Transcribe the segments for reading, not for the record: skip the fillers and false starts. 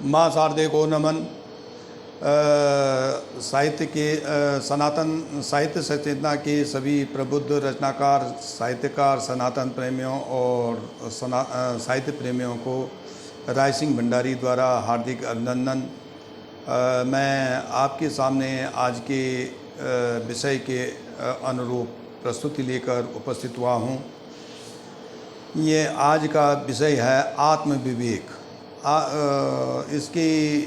माँ शारदे को नमन। साहित्य के सनातन साहित्य सचेतना के सभी प्रबुद्ध रचनाकार, साहित्यकार, सनातन प्रेमियों और साहित्य प्रेमियों को राय सिंह भंडारी द्वारा हार्दिक अभिनंदन। मैं आपके सामने आज के विषय के अनुरूप प्रस्तुति लेकर उपस्थित हुआ हूँ। ये आज का विषय है आत्मविवेक। इसकी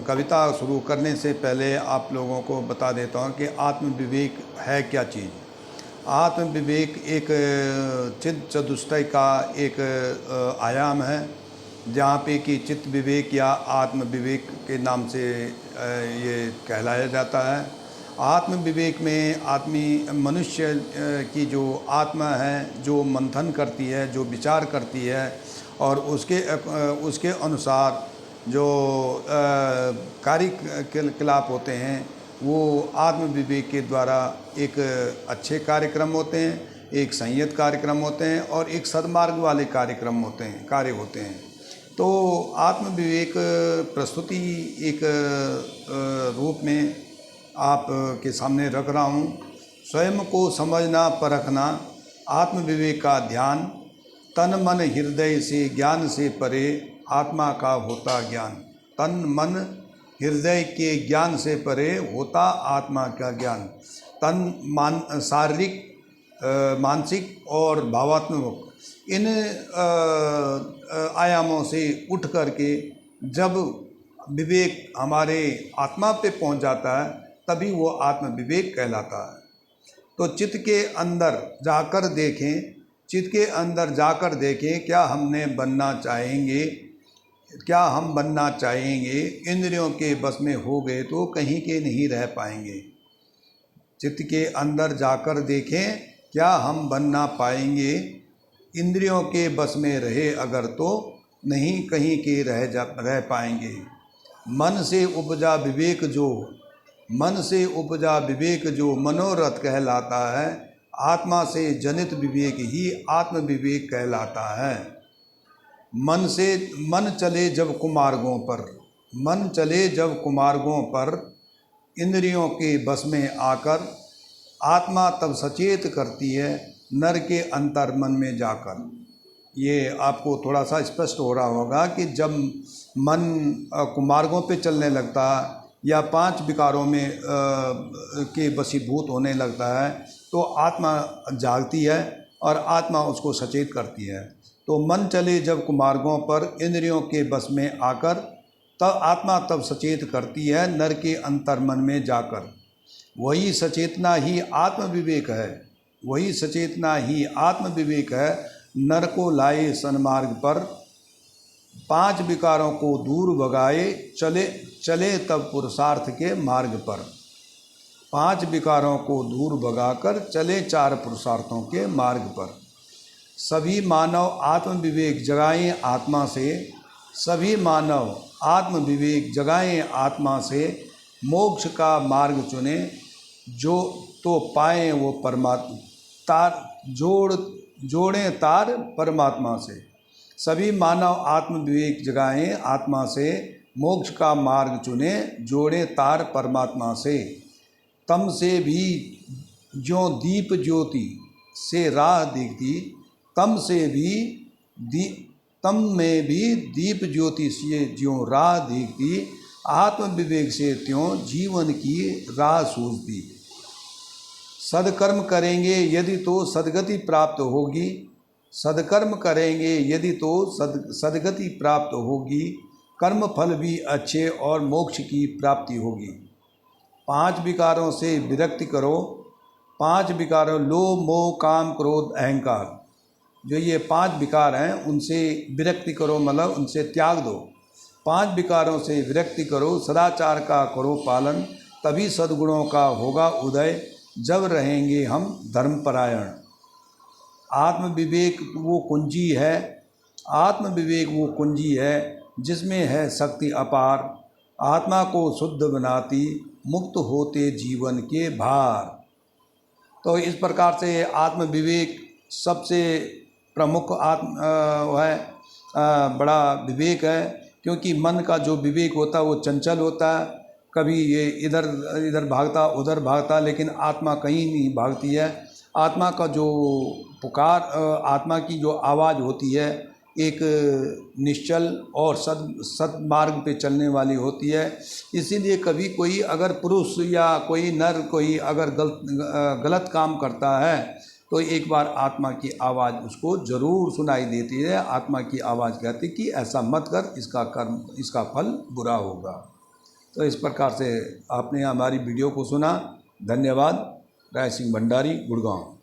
कविता शुरू करने से पहले आप लोगों को बता देता हूँ कि आत्मविवेक है क्या चीज़। आत्मविवेक एक चित्त चतुष्टय का एक आयाम है, जहाँ पे कि चित्त विवेक या आत्म विवेक के नाम से ये कहलाया जाता है। आत्म विवेक में मनुष्य की जो आत्मा है, जो मंथन करती है, जो विचार करती है और उसके अनुसार जो कार्यकलाप होते हैं, वो आत्म विवेक के द्वारा एक अच्छे कार्यक्रम होते हैं, एक संयत कार्यक्रम होते हैं और एक सद्मार्ग वाले कार्य होते हैं। तो आत्म विवेक प्रस्तुति एक रूप में आप के सामने रख रहा हूँ। स्वयं को समझना, परखना, आत्म विवेक का ध्यान, तन मन हृदय से ज्ञान से परे आत्मा का होता ज्ञान। तन मन हृदय के ज्ञान से परे होता आत्मा का ज्ञान। तन शारीरिक, मानसिक और भावात्मक इन आयामों से उठ करके जब विवेक हमारे आत्मा पे पहुंच जाता है, तभी वो आत्म विवेक कहलाता है। तो चित्त के अंदर जाकर देखें, क्या हम बनना चाहेंगे। इंद्रियों के बस में हो गए तो कहीं के नहीं रह पाएंगे। चित्त के अंदर जाकर देखें, क्या हम बनना पाएंगे। इंद्रियों के बस में रहे अगर तो नहीं कहीं के रह पाएंगे। मन से उपजा विवेक जो मनोरथ कहलाता है, आत्मा से जनित विवेक ही आत्म विवेक कहलाता है। मन चले जब कुमार्गों पर इंद्रियों के बस में आकर, आत्मा तब सचेत करती है नर के अंतर मन में जाकर। ये आपको थोड़ा सा स्पष्ट हो रहा होगा कि जब मन कुमार्गों पे चलने लगता है या 5 विकारों में के वशीभूत होने लगता है, तो आत्मा जागती है और आत्मा उसको सचेत करती है। तो मन चले जब कुमार्गों पर इंद्रियों के बस में आकर, तब आत्मा तब सचेत करती है नर के अंतर मन में जाकर। वही सचेतना ही आत्म विवेक है। नर को लाए सन्मार्ग पर, 5 विकारों को दूर भगाए, चले तब पुरुषार्थ के मार्ग पर। 5 विकारों को दूर भगाकर चले 4 पुरुषार्थों के मार्ग पर। सभी मानव आत्म विवेक जगाएं आत्मा से, मोक्ष का मार्ग चुने जो तो पाएं वो जोड़ें तार परमात्मा से। सभी मानव आत्म विवेक जगाएं आत्मा से, मोक्ष का मार्ग चुने जोड़े तार परमात्मा से। तम से भी ज्यों दीप ज्योति से राह दिखती, तम में भी दीप ज्योति से ज्यों राह दिखती, आत्म विवेक से त्यों जीवन की राह सूझती। सदकर्म करेंगे यदि तो सदगति प्राप्त होगी, कर्म फल भी अच्छे और मोक्ष की प्राप्ति होगी। 5 विकारों से विरक्ति करो। 5 विकारों, लोभ मोह काम क्रोध अहंकार, जो ये 5 विकार हैं, उनसे विरक्ति करो, मतलब उनसे त्याग दो। 5 विकारों से विरक्ति करो, सदाचार का करो पालन, तभी सद्गुणों का होगा उदय, जब रहेंगे हम धर्मपरायण। आत्म विवेक वो कुंजी है जिसमें है शक्ति अपार, आत्मा को शुद्ध बनाती, मुक्त होते जीवन के भार। तो इस प्रकार से आत्म विवेक सबसे प्रमुख बड़ा विवेक है, क्योंकि मन का जो विवेक होता है वो चंचल होता है, कभी ये इधर इधर भागता उधर भागता, लेकिन आत्मा कहीं नहीं भागती है। आत्मा का जो पुकार, आत्मा की जो आवाज़ होती है एक निश्चल और सद्मार्ग पे चलने वाली होती है। इसीलिए कभी कोई अगर पुरुष या कोई नर कोई अगर गलत काम करता है तो एक बार आत्मा की आवाज़ उसको ज़रूर सुनाई देती है। आत्मा की आवाज़ कहती कि ऐसा मत कर, इसका कर्म, इसका फल बुरा होगा। तो इस प्रकार से आपने हमारी वीडियो को सुना। धन्यवाद। राय सिंह भंडारी, गुड़गांव।